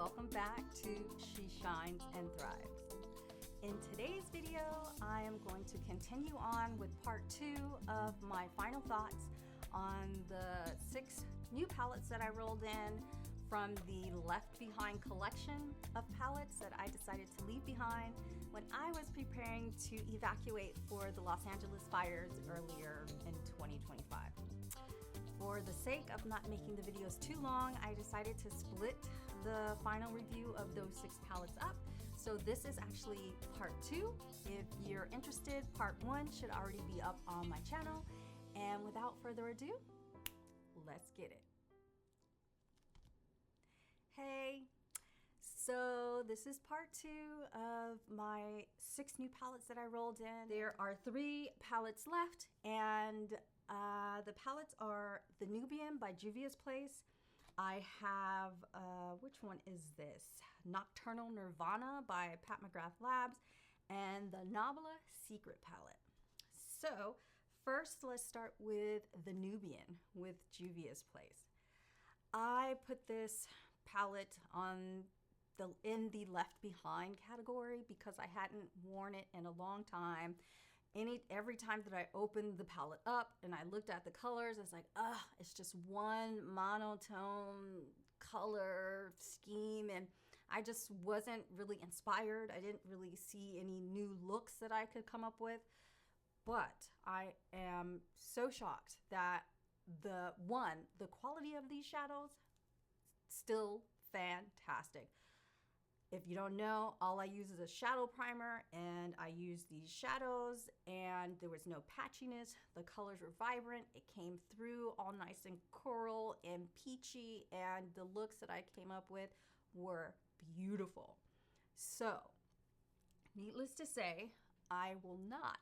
welcome back to She Shines and Thrives. In today's video, I am going to continue on with part 2 of my final thoughts on the 6 new palettes that I rolled in from the Left Behind collection of palettes that I decided to leave behind when I was preparing to evacuate for the Los Angeles fires earlier in 2025. For the sake of not making the videos too long, I decided to split the final review of those 6 palettes up. So this is actually part 2. If you're interested, part 1 should already be up on my channel. And without further ado, let's get it. Hey, so this is part 2 of my 6 new palettes that I rolled in. There are 3 palettes left, and the palettes are the Nubian by juviasplace. I have, which one is this? Nocturnal Nirvana by patmcgrathlabs, and the Nabla Secret palette. So first, let's start with the Nubian with juviasplace. I put this palette on in the Left Behind category because I hadn't worn it in a long time. Every time that I opened the palette up and I looked at the colors, it's like, it's just one monotone color scheme, and I just wasn't really inspired. I didn't really see any new looks that I could come up with. But I am so shocked that the quality of these shadows, still fantastic. If you don't know, all I use is a shadow primer, and I use these shadows, and there was no patchiness. The colors were vibrant. It came through all nice and coral and peachy, and the looks that I came up with were beautiful. So, needless to say, I will not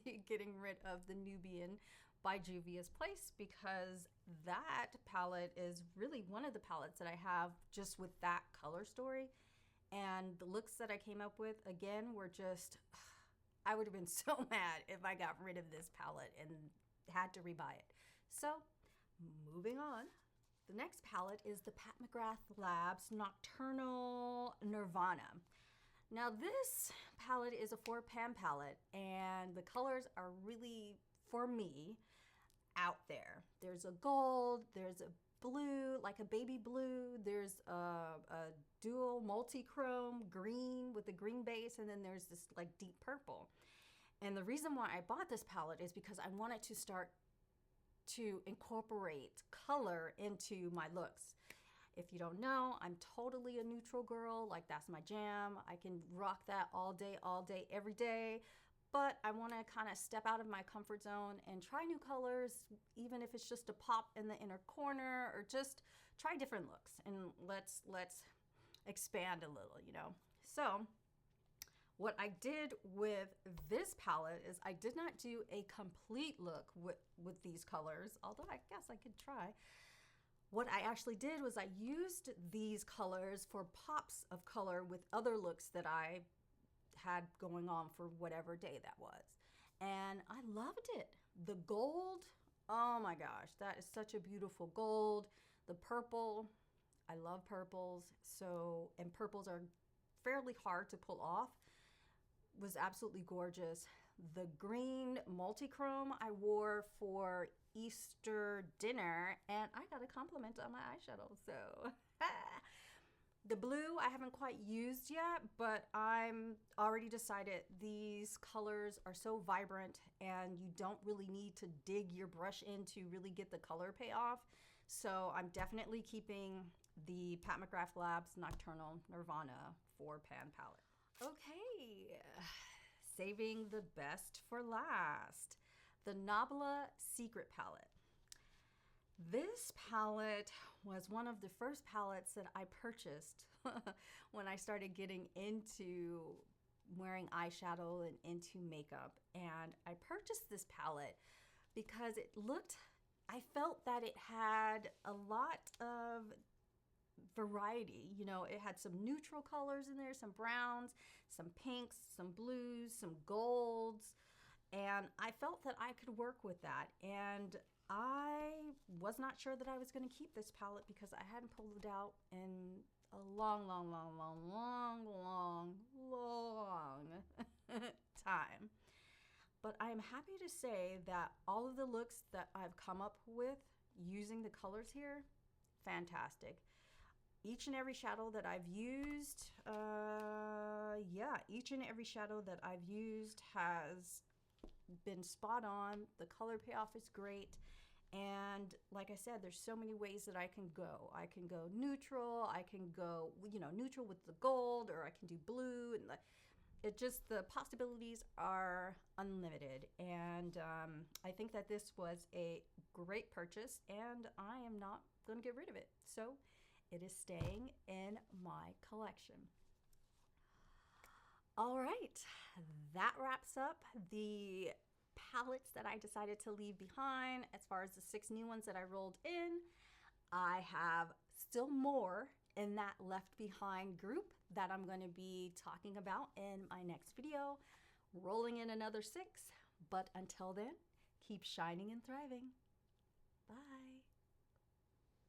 be getting rid of the Nubian by juviasplace because that palette is really one of the palettes that I have just with that color story. And the looks that I came up with, again, were just, I would have been so mad if I got rid of this palette and had to rebuy it. So, moving on. The next palette is the patmcgrathlabs Nocturnal Nirvana. Now, this palette is a 4-pan palette, and the colors are really, for me, out there. There's a gold, there's a blue, like a baby blue, there's a dual multi-chrome green with a green base, and then there's this like deep purple. And the reason why I bought this palette is because I wanted to start to incorporate color into my looks. If you don't know, I'm totally a neutral girl. Like, that's my jam. I can rock that all day, every day. But I want to kind of step out of my comfort zone and try new colors, even if it's just a pop in the inner corner, or just try different looks. And let's expand a little, you know. So what I did with this palette is I did not do a complete look with these colors, although I guess I could try. What I actually did was I used these colors for pops of color with other looks that I had going on for whatever day that was. And I loved it. The gold, oh my gosh, that is such a beautiful gold. The purple, I love purples. And purples are fairly hard to pull off. Was absolutely gorgeous. The green multi-chrome I wore for Easter dinner, and I got a compliment on my eyeshadow, so. The blue I haven't quite used yet, but I'm already decided these colors are so vibrant and you don't really need to dig your brush in to really get the color payoff. So I'm definitely keeping the patmcgrathlabs Nocturnal Nirvana 4-pan palette. Okay, saving the best for last. The Nabla Secret palette. This palette was one of the first palettes that I purchased when I started getting into wearing eyeshadow and into makeup. And I purchased this palette because I felt that it had a lot of variety. You know, it had some neutral colors in there, some browns, some pinks, some blues, some golds. And I felt that I could work with that. And I was not sure that I was going to keep this palette because I hadn't pulled it out in a long, long, long, long, long, long, long time. But I am happy to say that all of the looks that I've come up with using the colors here, fantastic. Each and every shadow that I've used, each and every shadow that I've used has been spot on. The color payoff is great. And like I said, there's so many ways that I can go. I can go neutral, I can go, neutral with the gold, or I can do blue. And the possibilities are unlimited. And I think that this was a great purchase, and I am not going to get rid of it. So it is staying in my collection. All right, that wraps up the palettes that I decided to leave behind. As far as the 6 new ones that I rolled in, I have still more in that left behind group that I'm going to be talking about in my next video, rolling in another 6. But until then, keep shining and thriving. Bye.